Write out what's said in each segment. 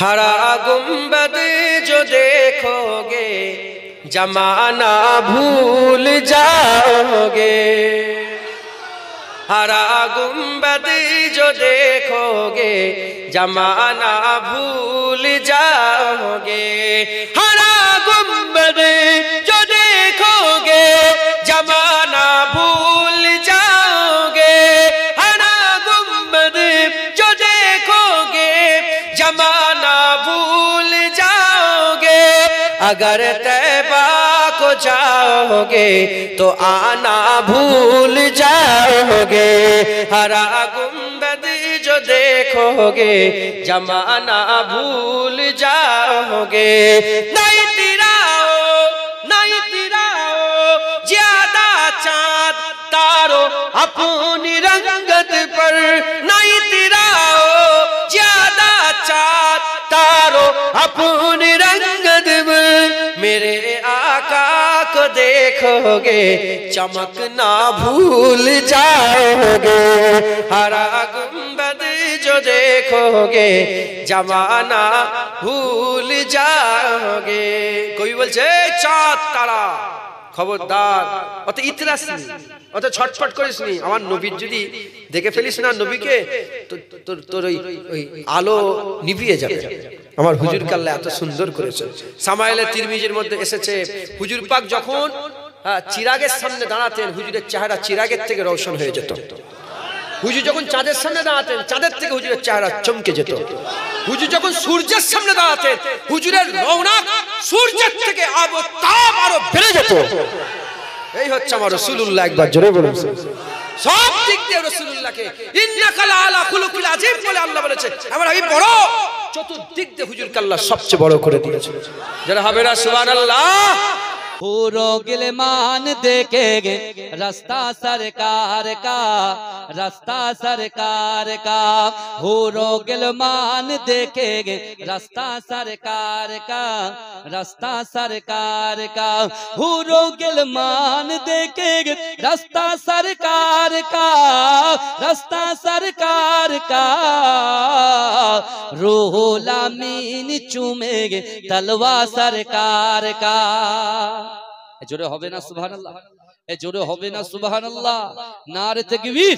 हरा गुंबद जो देखोगे जमाना भूल जाओगे। हरा गुंबद जो देखोगे जमाना भूल जाओगे। हरा गुंबद जो देखोगे जमाना भूल जाओगे। हरा गुंबद जो देखोगे जमाना भूल जाओगे। अगर तैबा को जाओगे तो आना भूल जाओगे। हरा गुंबद जो देखोगे जमाना भूल जाओगे। नहीं तिराओ ज्यादा चाँद तारो अपनी रंगत पर। नहीं तिराओ ज्यादा चाँद तारो अपनी रंगत पर। मेरे आका को देखोगे चमकना भूल जाओगे। हरा गुंबद जो देखोगे जमाना भूल जाओगे। कोई बोलছে চাঁদ তারা খবরদার অত ইতরাস নি, অত ছটফট করিস নি। আমার নবীর যদি দেখে ফেলিস না নবীকে তোর ওই আলো নিভিয়ে যাবে। আমার হুজুর কাল্লা এত সুন্দর করেছে। সামাইলে তিরমিজির মধ্যে এসেছে হুজুর পাক যখন চিরাগের সামনে দাঁড়াতেন হুজুরের চেহারা চিরাগের থেকে রৌশন হয়ে যেত। হুজুর যখন চাঁদের সামনে দাঁড়াতেন চাঁদের থেকে হুজুরের চেহারা চমকে যেত। হুজুর যখন সূর্যের সামনে দাঁড়াতেন হুজুরের রৌনক সূর্যের থেকে তাপ আরো বেড়ে যেত। এই হচ্ছে আমার রাসূলুল্লাহ। একবার জোরে বলুন। সব দিক দিয়ে রাসূলুল্লাহকে ইন্নাকা লাআলা খুলুকিল আযীম বলে আল্লাহ বলেছে। আমার হাবিব বড়, চতুর্দিক দিয়ে হুজুর কাল্লা সবচেয়ে বড় করে দিয়েছে। যারা হবে না সুবহানাল্লাহ। पूरो गिलमान देखेंगे रास्ता सरकार का, रास्ता सरकार का। पूरो गिलमान देखेंगे रास्ता सरकार का, रास्ता सरकार का। पूरो गिलमान देखेंगे रास्ता सरकार का, रास्ता सरकार का। रूहुल अमीन चूमेंगे तलवा सरकार का। जोरे होवे ना सुभानअल्लाह, जोरे होवे ना सुभानअल्लाह। नारे तकबीर,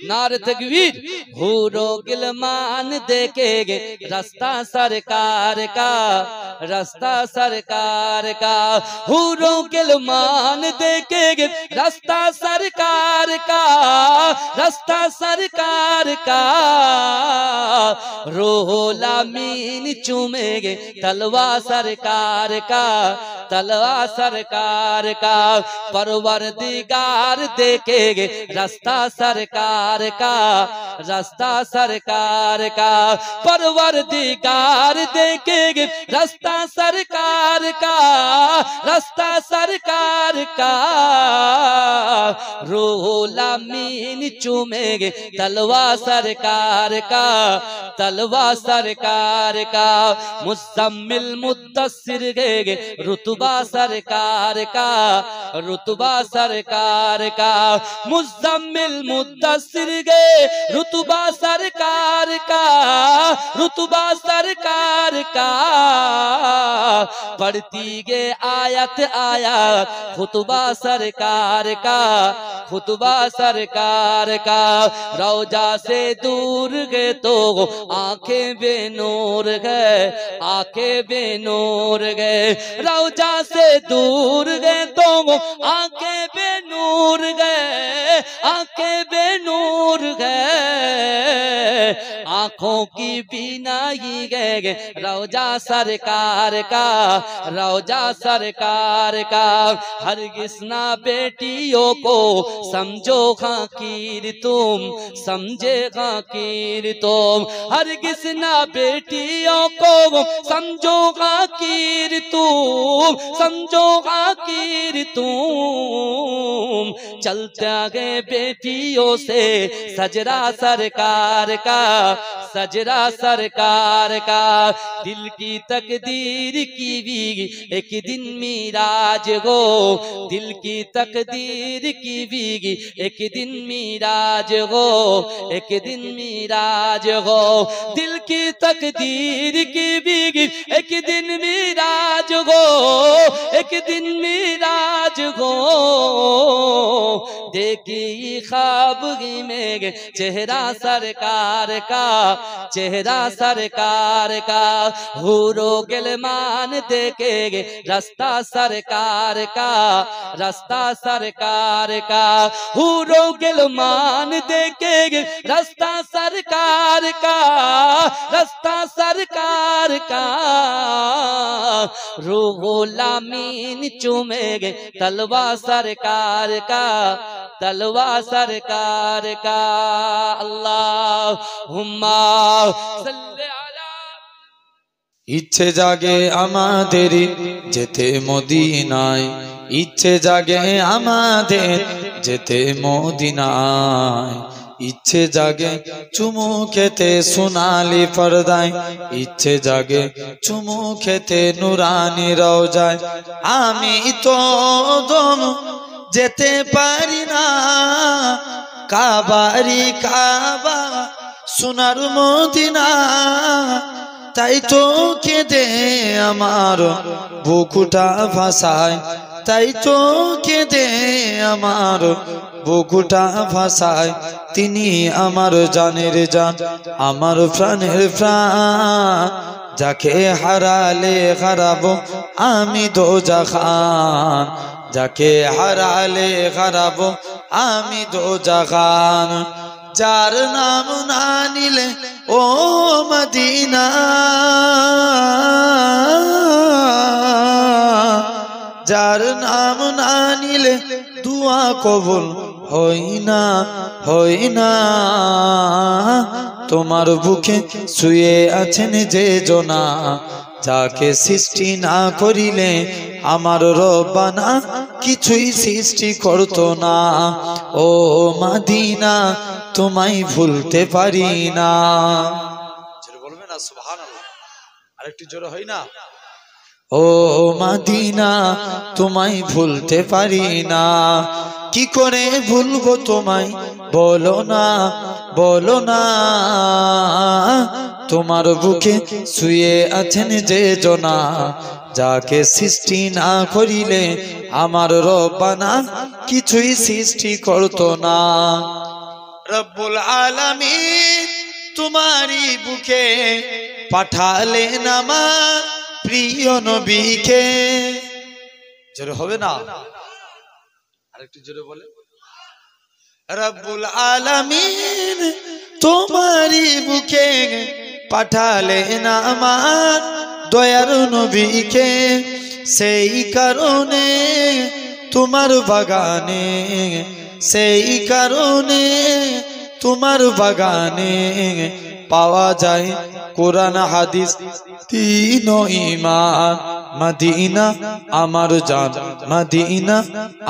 नारे तकबीर। हूरो गिलमान देखेंगे रास्ता सरकार का, रास्ता सरकार का। हूरो गिलमान देखेंगे रास्ता सरकार का, रास्ता सरकार का। रूहुल अमीन चूमेंगे तलवा सरकार का, तलवा सरकार का। परवरदिगार देखेंगे रास्ता सरकार का, रास्ता सरकार का। परवरदिगार देखेंगे रास्ता सरकार का, रास्ता सरकार का। रूहुल अमीन चूमेंगे तलवा सरकार का, तलवा सरकार का। मुज़म्मिल मुद्दस्सिर गेगे रुतबा सरकार का, रुतबा सरकार का। मुज़म्मिल मुद्दस्सिर गे रुतबा सरकार का, रुतबा सरकार का। पढ़ती गे आयत आयत खुतबा सरकार का, खुतबा सरकार का। रौजा से दूर गए तो आंखें बेनूर गए, आंखें बेनूर गए। रौजा से दूर गए तो आंखें बेनूर गए, आंखें बेनूर गए। आंखों की बीनाई गए रौजा सरकार का, रौजा सरकार का। हरगिज़ ना बेटियों को समझो खाकीर तुम, समझे खाकीर तुम। हरगिज़ ना बेटियों को समझो खाकीर तुम, समझो खाकीर तुम। चलते गए बेटियों से सजरा सरकार का, सजरा सरकार का। दिल की तकदीर की भी एक दिन मीराज हो, दिल की तकदीर की भी एक दिन मीराज हो, एक दिन मीराज हो। दिल की तकदीर की भी एक दिन मीराज हो, एक दिन मीराज हो। देखी ख्वाब में चेहरा सरकार का, चेहरा सरकार का। हूरो गिलमान देखे रास्ता सरकार का, रास्ता सरकार का। हूरो गिलमान देखे रास्ता सरकार का, रास्ता सरकार का। रूहुल अमीन चूमेगे तलवा सरकार का, तलवा सरकार का। अल्लाहुम्मा सल्ली अला। ইচ্ছে জাগে আমাদের যেতে মদিনায়, ইচ্ছে জাগে আমাদের যেতে মদিনায়। ইচ্ছে জাগে চুমু খেতে সোনালি পর্দায়, ইচ্ছে জাগে চুমু খেতে নুরানি রওজায়। আমি তো দম যেতে পারি না, কাবারি কাবা সোনার মদিনা। তাই তো কেঁদে আমার বুকুটা ভাসায়, তাই তো কেঁদে আমার বুকুটা ভাসায়। তিনি আমার জানের জান, আমার প্রাণের প্রাণ। যাকে হারালে হারাবো আমি দোজাখান, যাকে হারালে হারাবো আমি দোজাখান। যার নাম না নিলে ও মদিনা, যার নাম না নিলে দুয়া কবুল হই না, হই না। তোমার বুকে শুয়ে আছেন যে জনা, যাকে সৃষ্টি না করিলে আমার রব্বানা কিছুই সৃষ্টি করতো না। ও মদিনা তোমায় ভুলতে পারি না। বলবে না সুবহানাল্লাহ, আরেকটু জোরে হয় না? ও মদিনা তোমায় ভুলতে পারি না। কি করে ভুলবো তোমায় বলো না, বলো না। তোমার বুকে শুয়ে আছেন যে জনা, যাকে সৃষ্টি না করিলে আমার রব্বানা কিছুই সৃষ্টি করতো না। রব্বুল আলামিন তোমারই বুকে পাঠালেন আমার প্রিয় নবীকে। জোরে হবে না? আরেকটু জোরে বলে। রব্বুল আলামিন তোমারই বুকে পাঠালেন আমার দয়ার নবীকে। সেই কারণে তোমার বাগানে, সেই কারণে তোমার বাগানে পাওয়া যায় কোরআন হাদিস তিন ঈমান। মদিনা আমার জান, মদিনা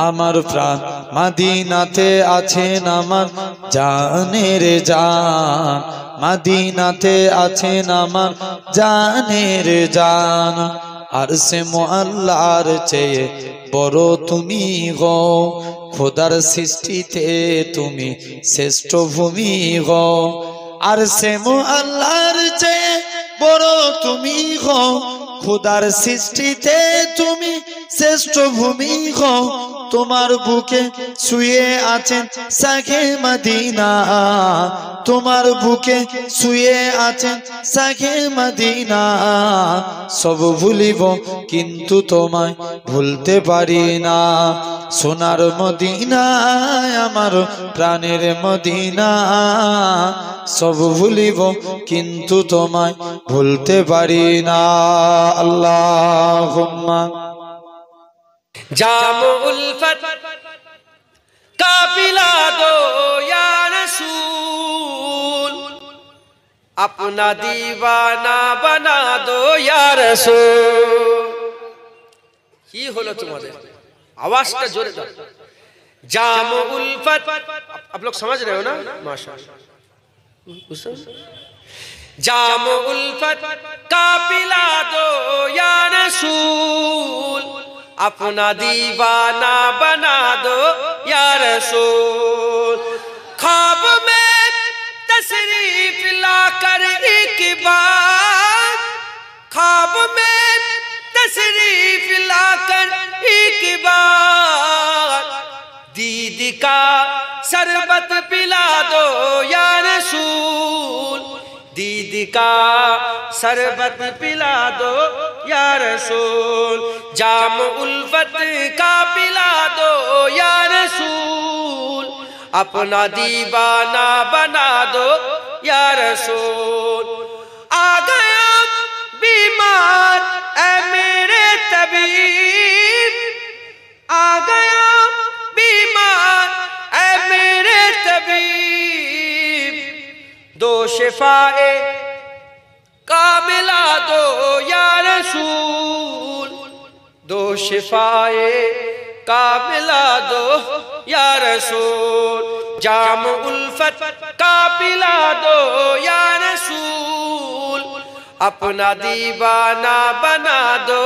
আমার প্রাণ, মদিনাতে আছেন আমার জানের জান, মদিনাতে আছেন আমার জানের জান। আর সে মুআল্লার চেয়ে বড় তুমি গো, খোদার সৃষ্টিতে তুমি শ্রেষ্ঠ ভূমি গো। আর সে মুআল্লার চেয়ে বড় তুমি গো, খোদার সৃষ্টিতে তুমি শ্রেষ্ঠ ভূমি গো। তোমার বুকে শুয়ে আছেন শাহে মদিনা, তোমার বুকে শুয়ে আছেন শাহে মদিনা। সব ভুলিব কিন্তু তোমায় ভুলতে পারি না। সোনার মদিনা আমার প্রাণের মদিনা, সব ভুলিব কিন্তু তোমায় ভুলতে পারি না। আল্লাহুম্মা जामो उल्फत काफिला दो या रसूल, अपना दीवाना बना दो या रसूल। কি হলো তোমাদের? आवाज़ जोरे दो। जामो उल्फत, आप लोग समझ रहे हो ना? माशाअल्लाह। जाम उल्फत का पिला दो या रसूल, अपना दीवाना बना दो या रसूल। ख्वाब में तशरीफ लाकर एक बार, ख्वाब में तशरीफ लाकर एक बार, दीद का शरबत पिला दो या रसूल, दीद का शरबत पिला दो या रसूल। जाम उल्फत का पिला दो या रसूल, अपना दीवाना बना दो या रसूल। आ गया बीमार ऐ मेरे तबीब, आ गया बीमार ऐ मेरे तबीब, दो शिफाए कामिला दो या रसूल, दो शिफाए कामिला दो या रसूल। जाम उल्फत का पिला दो या रसूल, अपना दीवाना बना दो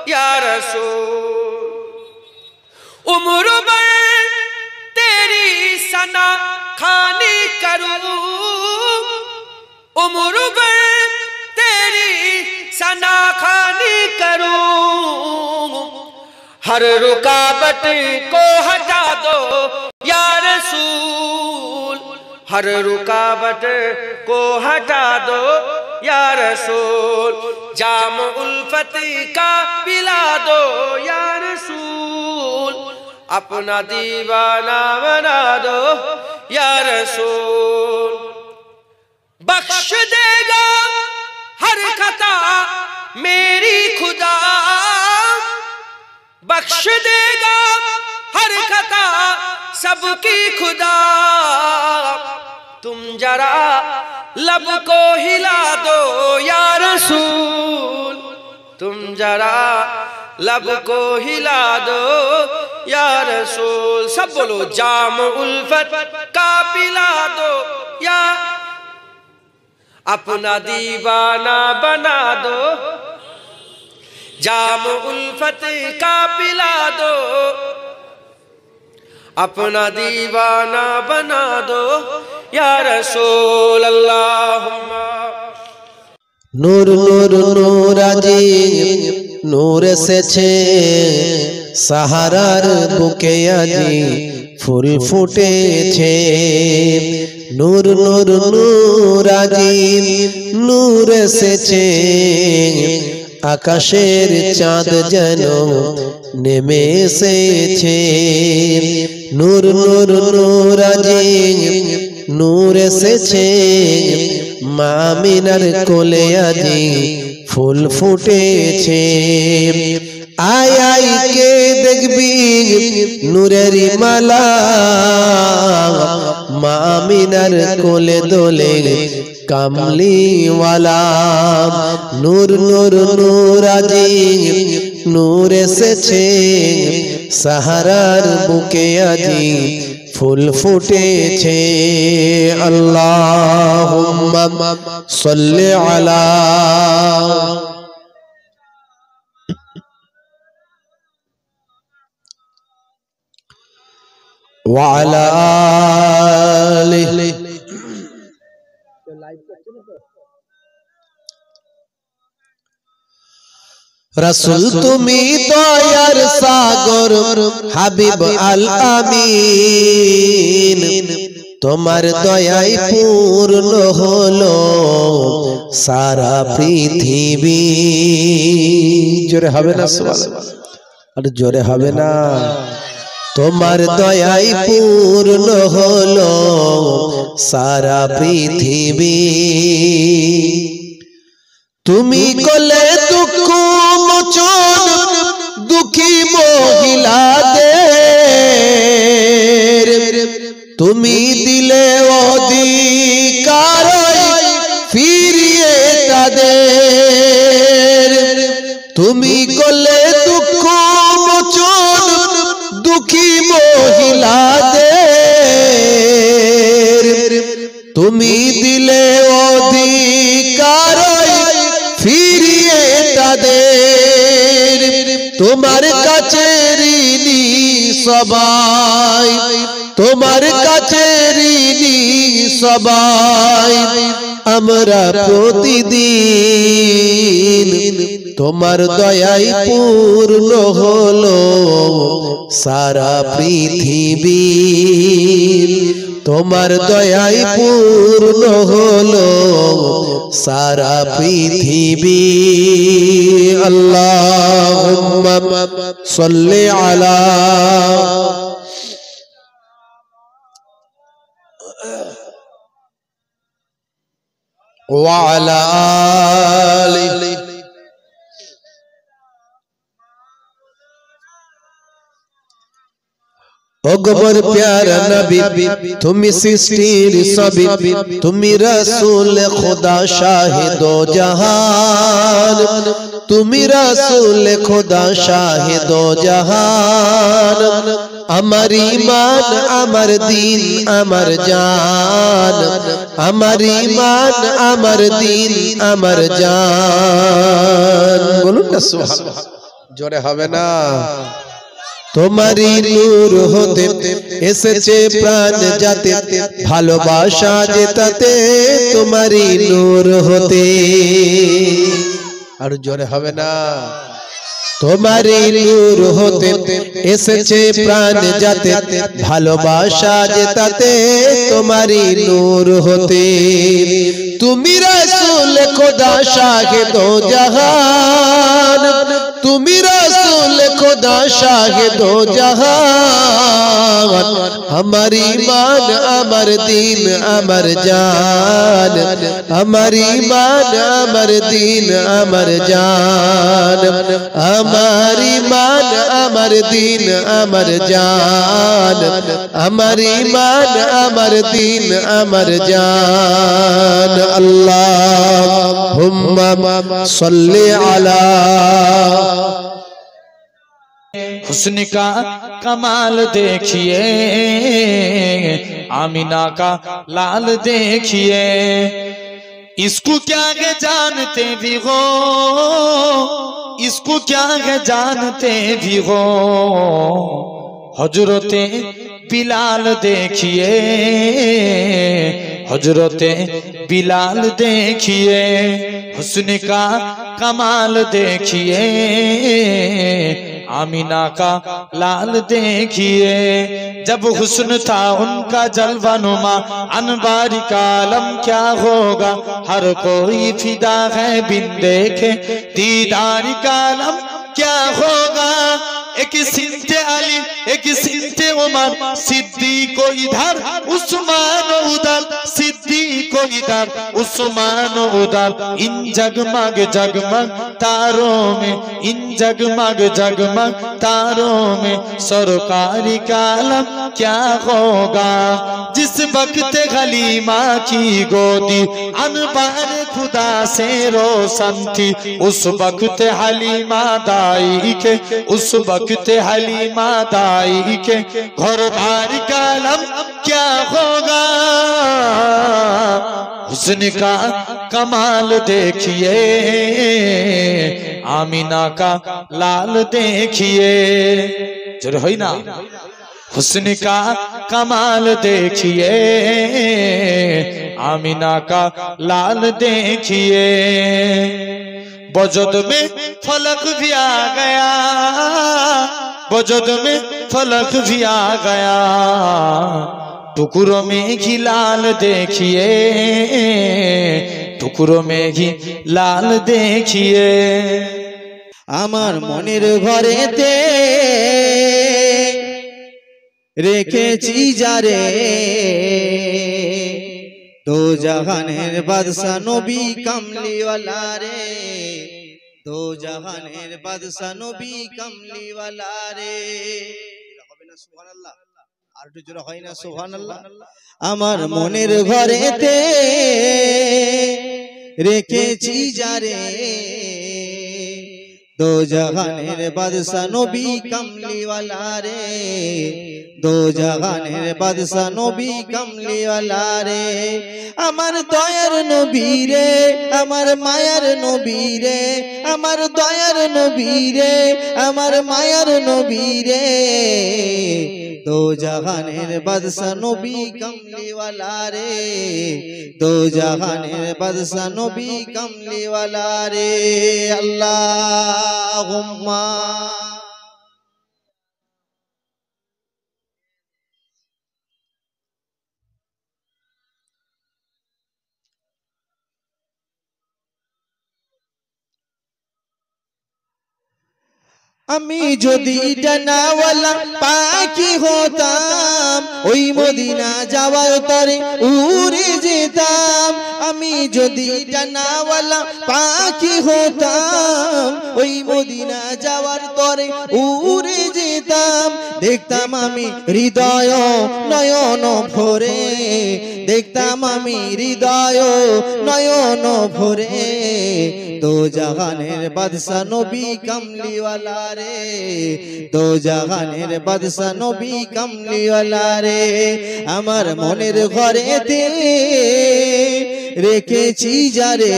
या रसूल। उम्र भर तेरी सना खानी करूं, उम्र भर तेरी सना खानी करूं, हर रुकावट को हटा दो या रसूल, हर रुकावट को हटा दो या रसूल। जाम उल्फत का पिला दो या रसूल, अपना दीवाना बना दो या रसूल। बख्श देगा हर खता मेरी खुदा, बख्श देगा हर खता सबकी खुदा, तुम जरा लब को हिला दो या रसूल, तुम जरा लब को हिला दो या रसूल। सब बोलो जाम उल्फत का पिला दो या, अपना दीवाना बना दो, जाम उल्फत का पिला दो, अपना दीवाना बना दो या रसूल अल्लाहुम्मा। नूर नूर नूर আজি নূর এসেছে সাহারার বুকে আজি ফুল ফুটেছে। নূর নূর নূর আজি নূর এসেছে আকাশের চাঁদ যেন নেমে এসেছে। নূর নূর নূর আজি নূর এসেছে মা আমিনার কোলে আজি ফুল ফুটেছে। আয় আয় কে দেখবি নূরেরি মালা মা আমিনার কোলে দোলে কামলিওয়ালা। নূর নূর নূর আজি নূর এসেছে সাহারার বুকে আজি ফুল ফুটেছে। আল্লাহুম্মা সাল্লি আলা ওয়া আলা আলিহি। रसूल तुमी दयार सागर हाबिब आल आमीन তোমার দয়ায় পূর্ণ হলো সারা পৃথিবী। জোরে হবে না সুবহানাল্লাহ, আর জোরে হবে না। তোমার দয়ায় পূর্ণ হলো সারা পৃথিবী। তুমি কোলে দুঃখ মোচন দুঃখী মহিলাদের, তুমি দিলে অধিকার ফিরিয়ে তাদের। তুমি কোলে দুঃখ মোচন দুঃখী মহিলাদের, তুমি দিলে অধিকার তাদের তোমার কাছে ঋণী সবাই, তোমার কাছে ঋণী সবাই। আমরা প্রতিদিন তোমার দয়ায় পূর্ণ হলো সারা পৃথিবী, তোমার দয়ায় পূর্ণ হলো সারা পৃথিবী। আল্লাহুম্মা সাল্লি আলা ওয়া আলা আলি। ওগবর প্যারা নবী তুমি সৃষ্টির সবই, তুমি রাসূল খোদা শাহিদো জাহান, তুমি রাসূল খোদা শাহিদো জাহান। আমার ঈমান আমার দিন আমার জান, আমার ঈমান আমার দিন আমার জান। বলুন না সুবহানাল্লাহ, জোরে হবে না? তোমারই নূর হতে এসেছে প্রাণ যাতে, ভালোবাসা যেতাতে তোমারই নূর হতে। আর জোরে হবে না? তোমারই নূর হতে এসেছে প্রাণ যাতে, ভালোবাসা যেতাতে তোমারই নূর হতে। তুমি রাসূল খোদা শাহিদো জাহান, তুমি রাসূল খোদা শাহিদো জাহান। আমার ঈমান আমার দিন আমার জান, আমার ঈমান আমার দিন আমার জান, আমার ঈমান আমার দিন আমার জান, আমার ঈমান আমার দিন আমার জান। আল্লাহুম্মা সাল্লি আলা। हुस्न का कमाल देखिए, आमिना का लाल देखिए, इसको क्या है जानते भी हो, इसको क्या है जानते भी हो। हजरते बिलाल देखिए, हजरते बिलाल देखिए, हुस्न का कमाल देखिए, आमीना का लाल देखिए। जब हुस्न था उनका जलवानुमा, अनवारी का आलम क्या होगा। हर कोई फिदा है बिन देखे, दीदार का आलम क्या होगा। एक सिंते अली एक सिंते उमर, सिद्दीक को इधर उस्मान उधर, सिद्दीक को इधर उस्मान उधर। इन जगमग जगमग तारों में, इन जगमग जगमग तारों में सरकारी का आलम क्या होगा। जिस वक्त हलीमा की गोदी अनबार खुदा से रोशन थी, उस वक्त हलीमा दाई के, उस वक्त हलीमा दाई के घर बार का आलम क्या होगा। हुस्न का कमाल देखिए, आमीना का लाल देखिए। जरूर है ना? हुस्न का कमाल देखिए, आमीना का लाल देखिए। वजद में फलक भी आ गया, वजद में फलक भी आ गया। टुकड़ों में ही लाल देखिए, टुकड़ों में ही लाल देखिए। আমার মনের ঘরেতে রেখেছি যারে, দো জাহানের বাদশা নবী কামলিওয়ালা রে, দো জাহানের বাদশা নবী কামলিওয়ালা রে। হবে না সুবহানাল্লাহ? আর একটু জোরে হয় না সুবহানাল্লাহ? আমার মনের ঘরেতে রেখেছি যারে, দো জাহানের বাদশা নবী কামলিওয়ালা রে, दो जहानेर बादशाह नबी कमली वाला रे আমার দয়ার নবী রে আমার মায়ার নবী রে আমার দয়ার নবী রে আমার মায়ার নবী রে दो जहानेर बादशाह नबी कमली वाला रे दो जहानेर बादशाह नबी कमली वाला रे अल्लाहुम्मा আমি যদি ডানাওয়ালা পাখি হতাম ওই মদিনা যাওয়ার তরে উড়ে যেতাম আমি যদি ডানাওয়ালা পাখি হতাম ওই মদিনা যাওয়ার তরে উড়ে যেতাম দেখতাম আমি হৃদয় নয়ন ভরে দেখতাম আমি হৃদয় নয়ন ভরে दो जहानेर बादशाह नबी कमली वाला रे दो जहानेर बादशाह नबी कमली वाला रे আমার মনের ঘরেতে রেখেছি যারে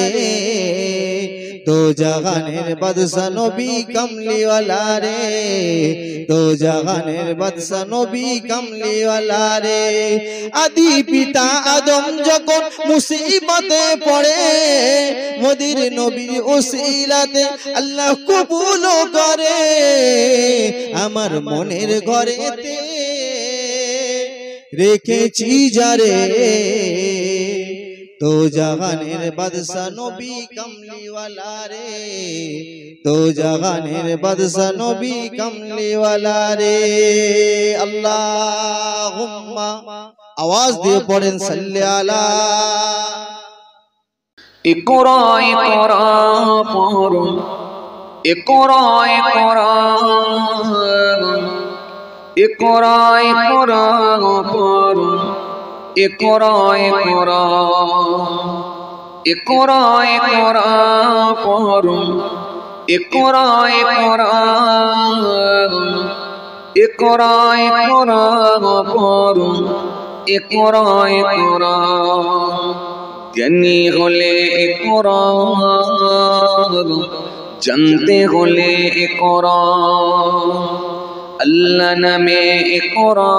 दो जहानेर बादशाह नबी कमली वाला रे दो जहानेर बादशाह नबी कमली वाला रे आदि पिता आदम যখন মুসিবতে পড়ে মদির নবীর ওসিলাতে আল্লাহ কবুল করে আমার মনের ঘরেতে রেখেছি যারে दो जहानेर बादशाह नबी कमली वाला रे दो जहानेर बादशाह नबी कमली वाला रे अल्लाहुम्मा आवाज दिए पढ़ें सल्ले अला इकरा इकरा पढ़ो इकरा इकरा इकरा इकरा पढ़ो इकरा इकरा इकरा इकरा पढ़ो इकरा इकरा इकरा इकरा पढ़ो इकरा इकरा ज्ञानी होले इकरा जानते होले इकरा अल्लाह नामे इकरा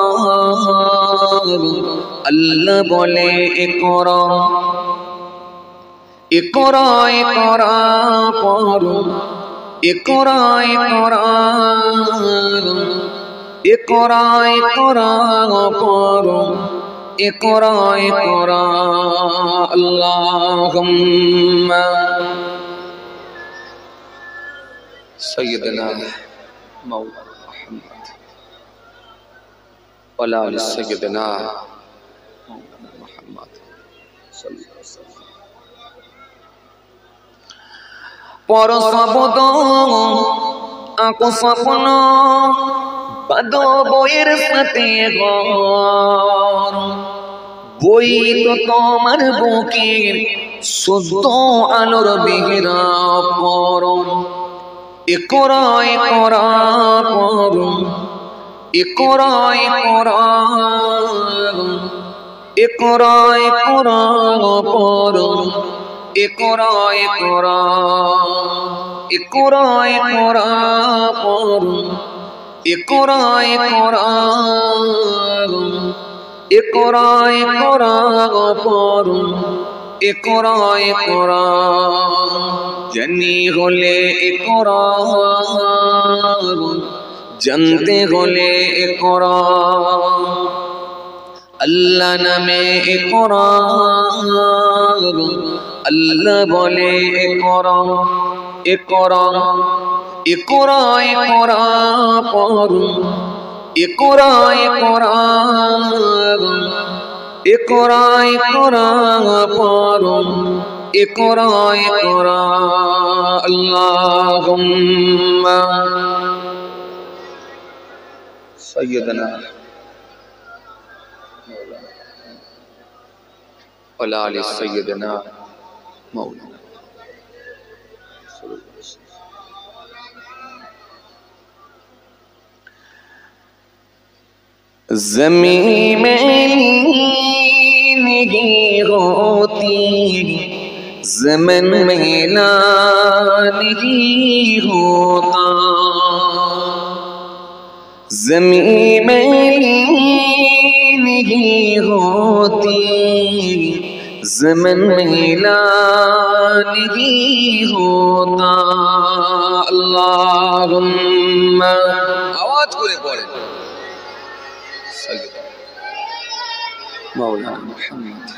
अल्लाह बोले इकरा इकरा इकरा पढ़ो इकरा इकरा इकरा इकरा पढ़ो इकरा इकरा अल्लाहुम्मा सय्यदना मौलाना मुहम्मद वला आलि सय्यदना मौलाना मुहम्मद सल्लल्लाहु अलैहि वसल्लम पर শব্দ আঁকো স্বপ্ন বাঁধো বইয়ের সাথে ঘর বই তো তোমার বুকের শুদ্ধ আলোর বেহেরা পরম ইকরা ইকরা পড়ো ইকরা ইকরা ইকরা ইকরা পড়ো ইকরা ইকরা ইকরা ইকরা পড়ো ইকরা ইকরা ইকরা ইকরা পড়ো ইকরা ইকরা জানি হলে ইকরা জানতে হলে ইকরা আল্লাহ নামে ইকরা আল্লাহ বলে ইকরা ইকরা ইকরা ইকরা পড়ো ইকরা ইকরা ইকরা ইকরা পড়ো ইকরা ইকরা আল্লাহুম্মা সাইয়্যিদানা মাওলানা ওয়া আলি সাইয়্যিদানা মাওলানা ज़मीं में नहीं होती, ज़मीन में ना नहीं होता, ज़मीं में नहीं होती, ज़मीन में ना नहीं होता। अल्लाहुम्मा आवाज़ करे बोले मौलाना मुहम्मद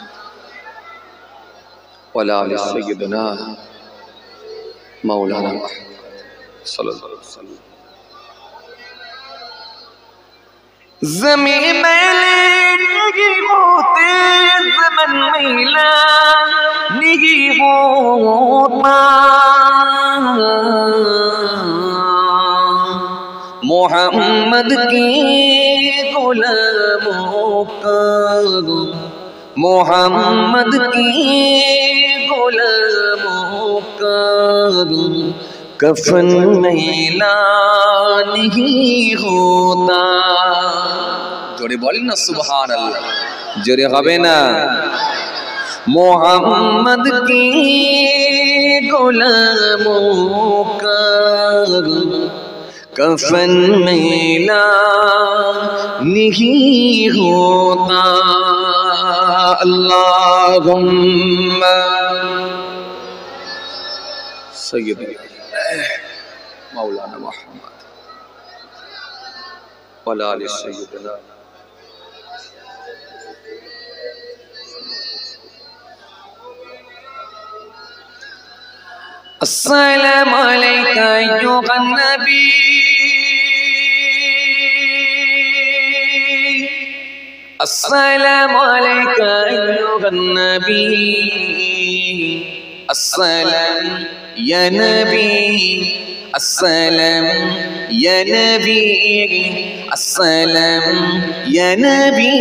वला आले सय्यदना मौलाना मुहम्मद सल्लल्लाहु अलैहि वसल्लम। ज़मीं में नहीं होते, ज़मीन में नहीं होता, मोहम्मद के गुलामों का, मोहम्मद के गुलामों का कफन मैला नहीं होता। जोरे बोलें ना सुभान अल्लाह, जोरे हबे ना। मोहम्मद के गुलामों का कफन मैला नहीं होता। अल्लाहुम्मा सय्यदना मौलाना मुहम्मद वला आले सय्यदना। अस्सलामु अलैका अय्युहन नबी, अस्सलामु अलैका अय्युहन नबी, अस्सलाम या नबी, अस्सलाम या नबी, अस्सलाम या नबी।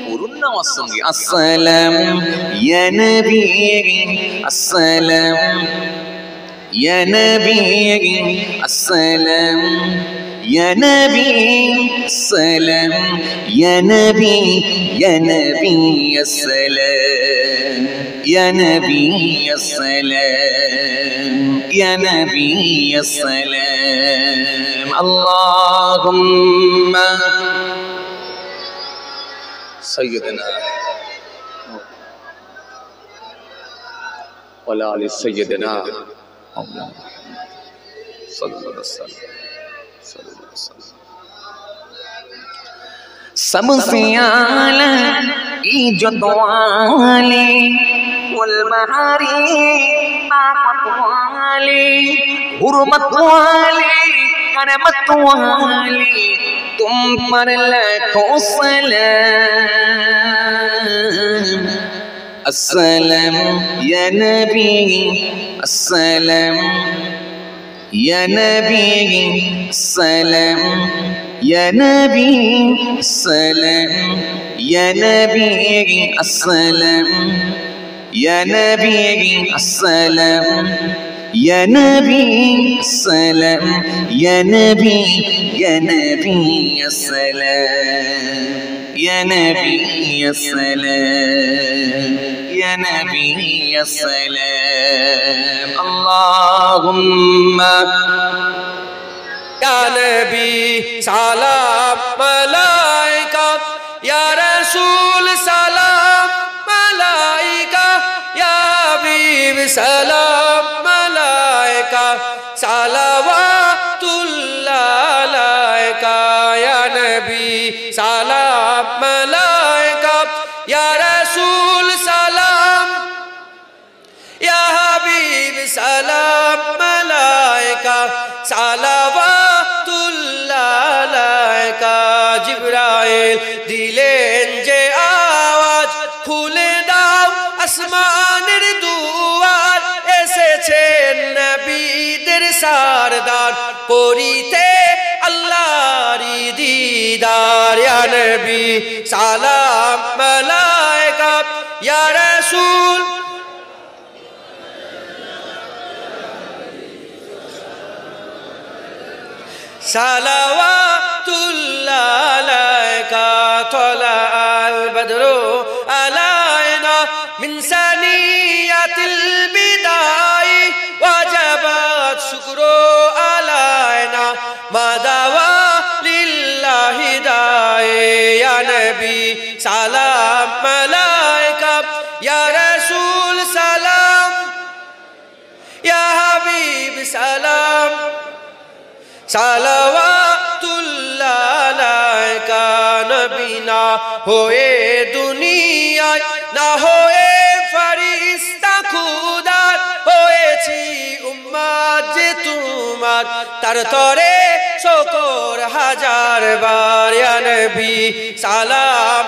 पूर्ण वसंगी अस्सलाम या नबी, अस्सलाम या नबी, अस्सलाम या नबी, अस्सलाम या नबी, या नबी अस्सलाम, या नबी अस्सलाम, या नबी अस्सलाम। अल्लाहुम्मा सय्यदना वला आले सय्यदना मौलाना सल्लल्लाहु अलैहि वसल्लम। सबसे आला इज्जत वाले वल बहारी ताकत वाले हुर्मत वाले करमत वाले तुम पर लाखों सलाम। अस्सलाम या नबी, अस्सलाम या नबी, अस्सलाम या नबी, अस्सलाम या नबी, अस्सलाम या नबी, अस्सलाम या नबी, अस्सलाम या नबी, या नबी अस्सलाम, या नबी अस्सलाम, या नबी अस्सलाम। अल्लाहुम्मा या नबी सलाम मलाइका, या रसूल सलाम मलाइका, या हबीब सलाम मलाइका, सलावतुल्लाह अलैका। या नबी सलाम मलाइका, या रसूल सलाम, या हबीब सलाम मलाइका, सलावतुल्लाह अलैका। जिब्राइल दिलेन जे आवाज, খুলে দাও আসমানের দুয়ার, এসেছেন নবীদের সারদার, করিতে আল্লাহর দিদার। ইয়া নবী সালাম মালায়েকা, ইয়া রাসূল সালাওয়াতুল্লাহ আলাইকা, البدر علينا من ثنيات البداء وجبت شكر علينا ما دعا لله داعي يا نبي سلام ملائكة يا رسول سلام يا حبيب سلام সালাওয়াতুল্লাহ আলাইকা নবী না হয়ে দুনিয়ায় না হয়ে ফেরেশতা খুদা হয়েছি উম্মত যে তোমার তার তরে শুকর হাজার বার ইয়া নবী সালাম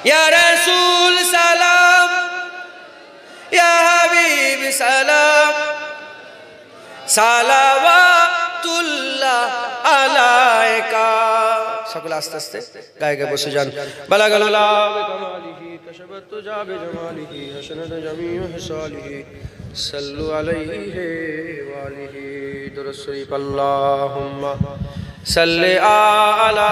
ইয়া রাসূল সালাম ইয়া হাবিব সালাম সালাওয়াতুল্লাহ আলাইকা সকল আস্তে আস্তে গায়ে গায়ে বসে যান বালাগাল্লাহ বিকামালিহি কাশাবাত জাবে জামালিহি হাসানাত জামিউ হিসালিহি সাল্লু আলাইহি ওয়া আলিহি দুরূদ শরীফ আল্লাহুম্মা সাল্লি আলা